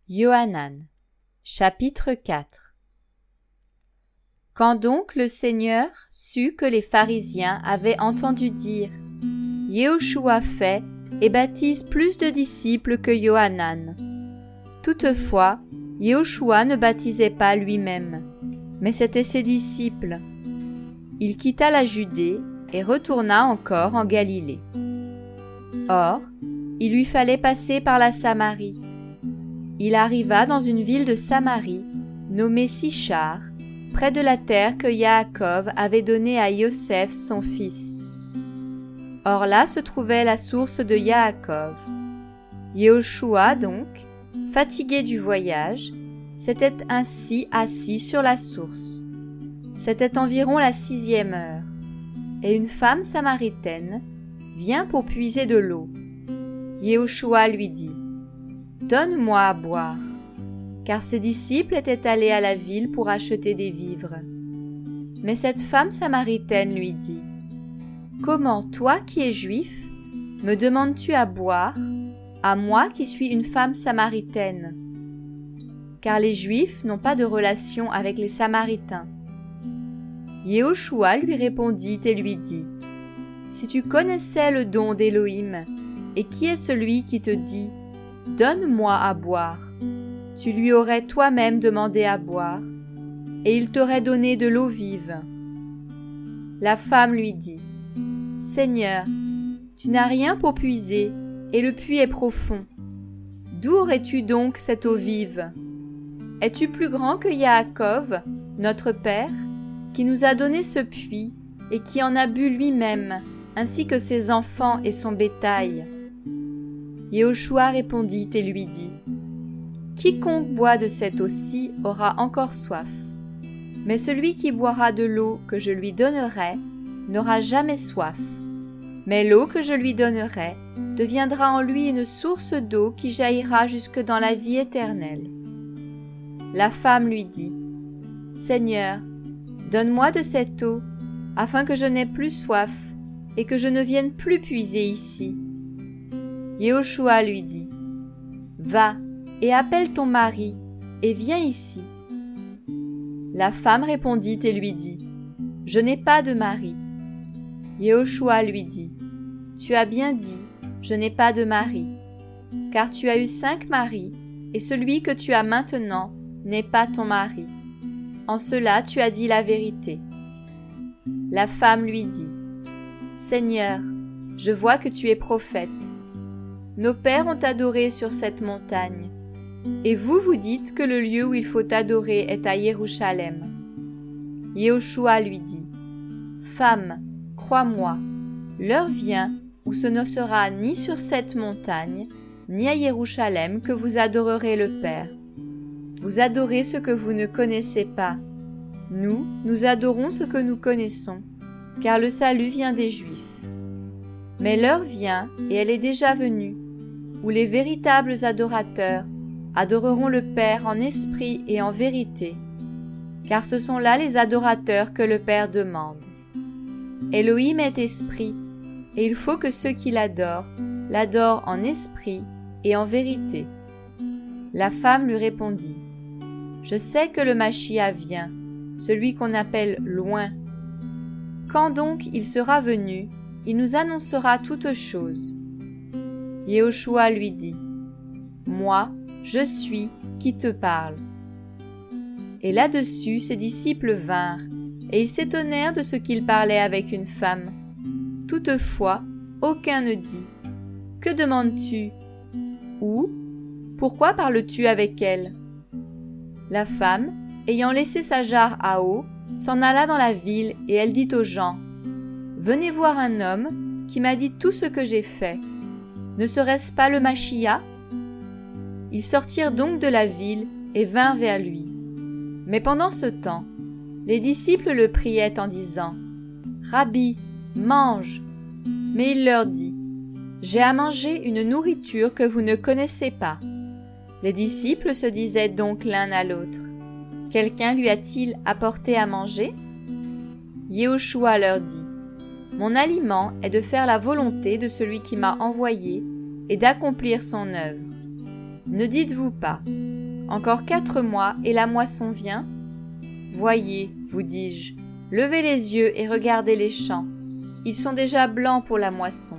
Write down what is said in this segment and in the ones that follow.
Yohanan, chapitre 4. Quand donc le Seigneur sut que les pharisiens avaient entendu dire « Yehoshua fait et baptise plus de disciples que Yohanan », toutefois, Yehoshua ne baptisait pas lui-même, mais c'étaient ses disciples. Il quitta la Judée et retourna encore en Galilée. Or, il lui fallait passer par la Samarie. Il arriva dans une ville de Samarie, nommée Sichar, près de la terre que Yaakov avait donnée à Yoseph son fils. Or là se trouvait la source de Yaakov. Yehoshua donc, fatigué du voyage, s'était ainsi assis sur la source. C'était environ la 6e heure, et une femme samaritaine vient pour puiser de l'eau. Yehoshua lui dit « Donne-moi à boire », car ses disciples étaient allés à la ville pour acheter des vivres. Mais cette femme samaritaine lui dit « Comment, toi qui es juif, me demandes-tu à boire, à moi qui suis une femme samaritaine ?» Car les Juifs n'ont pas de relation avec les Samaritains. Yehoshua lui répondit et lui dit « Si tu connaissais le don d'Élohim, et qui est celui qui te dit « Donne-moi à boire », tu lui aurais toi-même demandé à boire, et il t'aurait donné de l'eau vive. La femme lui dit « Seigneur, tu n'as rien pour puiser, et le puits est profond. D'où aurais-tu donc cette eau vive? Es-tu plus grand que Yaakov, notre père, qui nous a donné ce puits, et qui en a bu lui-même, ainsi que ses enfants et son bétail ?» Yehoshua répondit et lui dit « Quiconque boit de cette eau-ci aura encore soif, mais celui qui boira de l'eau que je lui donnerai n'aura jamais soif, mais l'eau que je lui donnerai deviendra en lui une source d'eau qui jaillira jusque dans la vie éternelle. » La femme lui dit « Seigneur, donne-moi de cette eau, afin que je n'aie plus soif et que je ne vienne plus puiser ici. » Yehoshua lui dit « Va et appelle ton mari et viens ici. » La femme répondit et lui dit « Je n'ai pas de mari. » Yehoshua lui dit « Tu as bien dit, je n'ai pas de mari, car tu as eu 5 maris, et celui que tu as maintenant n'est pas ton mari. En cela tu as dit la vérité. » La femme lui dit « Seigneur, je vois que tu es prophète. Nos pères ont adoré sur cette montagne, et vous dites que le lieu où il faut adorer est à Jérusalem. » Yehoshua lui dit « Femme, crois-moi, l'heure vient où ce ne sera ni sur cette montagne, ni à Jérusalem que vous adorerez le Père. Vous adorez ce que vous ne connaissez pas. Nous adorons ce que nous connaissons, car le salut vient des Juifs. Mais l'heure vient, et elle est déjà venue, où les véritables adorateurs adoreront le Père en esprit et en vérité, car ce sont là les adorateurs que le Père demande. Elohim est esprit, et il faut que ceux qui l'adorent en esprit et en vérité. » La femme lui répondit « Je sais que le Machia vient, celui qu'on appelle loin. Quand donc il sera venu, il nous annoncera toutes choses. » Yehoshua lui dit « Moi, je suis qui te parle. » Et là-dessus ses disciples vinrent, et ils s'étonnèrent de ce qu'il parlait avec une femme. Toutefois, aucun ne dit « Que demandes-tu » ou « Pourquoi parles-tu avec elle ?» La femme, ayant laissé sa jarre à eau, s'en alla dans la ville, et elle dit aux gens « Venez voir un homme qui m'a dit tout ce que j'ai fait. Ne serait-ce pas le Machia ?» Ils sortirent donc de la ville et vinrent vers lui. Mais pendant ce temps, les disciples le priaient en disant « Rabbi, mange !» Mais il leur dit « J'ai à manger une nourriture que vous ne connaissez pas. » Les disciples se disaient donc l'un à l'autre « Quelqu'un lui a-t-il apporté à manger ?» Yehoshua leur dit « Mon aliment est de faire la volonté de celui qui m'a envoyé et d'accomplir son œuvre. Ne dites-vous pas, Encore 4 mois et la moisson vient. Voyez, vous dis-je, levez les yeux et regardez les champs. Ils sont déjà blancs pour la moisson.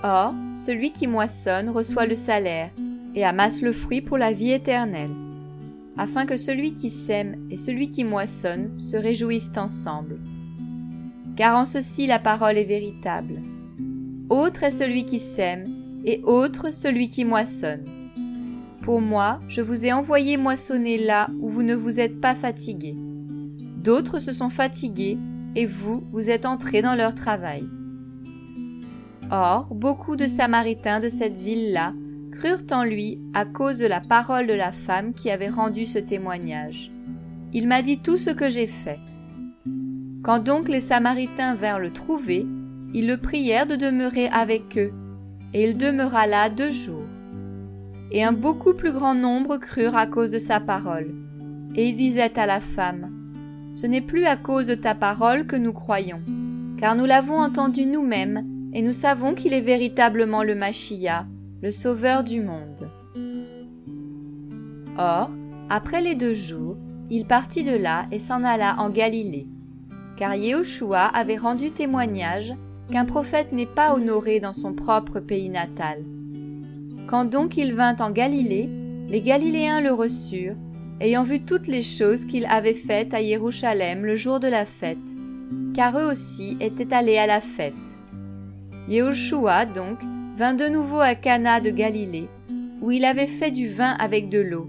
Or, celui qui moissonne reçoit le salaire et amasse le fruit pour la vie éternelle, afin que celui qui sème et celui qui moissonne se réjouissent ensemble. Car en ceci la parole est véritable. Autre est celui qui sème et autre celui qui moissonne. Pour moi, je vous ai envoyé moissonner là où vous ne vous êtes pas fatigués. D'autres se sont fatigués et vous, vous êtes entrés dans leur travail. Or, beaucoup de Samaritains de cette ville-là crurent en lui à cause de la parole de la femme qui avait rendu ce témoignage. Il m'a dit tout ce que j'ai fait. Quand donc les Samaritains vinrent le trouver, ils le prièrent de demeurer avec eux, et il demeura là 2 jours. Et un beaucoup plus grand nombre crurent à cause de sa parole. Et il disait à la femme, « Ce n'est plus à cause de ta parole que nous croyons, car nous l'avons entendu nous-mêmes, et nous savons qu'il est véritablement le Machia, le Sauveur du monde. » Or, après les 2 jours, il partit de là et s'en alla en Galilée, car Yehoshua avait rendu témoignage qu'un prophète n'est pas honoré dans son propre pays natal. Quand donc il vint en Galilée, les Galiléens le reçurent, ayant vu toutes les choses qu'il avait faites à Jérusalem le jour de la fête, car eux aussi étaient allés à la fête. Yehoshua donc vint de nouveau à Cana de Galilée, où il avait fait du vin avec de l'eau.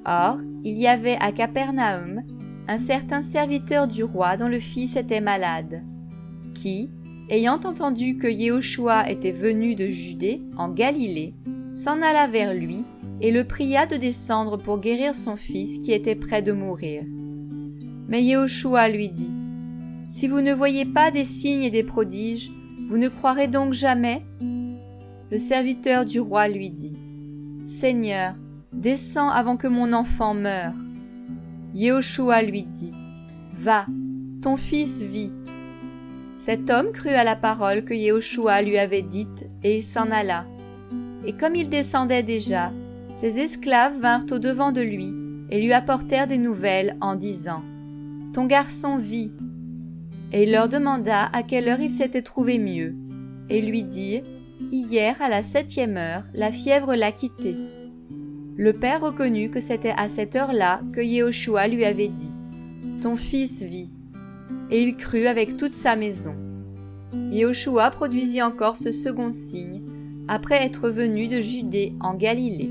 Or, il y avait à Capernaum un certain serviteur du roi dont le fils était malade, qui, ayant entendu que Yehoshua était venu de Judée, en Galilée, s'en alla vers lui et le pria de descendre pour guérir son fils qui était près de mourir. Mais Yehoshua lui dit, « Si vous ne voyez pas des signes et des prodiges, vous ne croirez donc jamais ?» Le serviteur du roi lui dit, « Seigneur, descends avant que mon enfant meure. » Yehoshua lui dit, « Va, ton fils vit. » Cet homme crut à la parole que Yehoshua lui avait dite, et il s'en alla. Et comme il descendait déjà, ses esclaves vinrent au-devant de lui et lui apportèrent des nouvelles en disant, « Ton garçon vit. » Et il leur demanda à quelle heure il s'était trouvé mieux, et lui dirent, « Hier, à la 7e heure, la fièvre l'a quitté. » Le père reconnut que c'était à cette heure-là que Yehoshua lui avait dit, « Ton fils vit. » Et il crut avec toute sa maison. Yehoshua produisit encore ce second signe, après être venu de Judée en Galilée.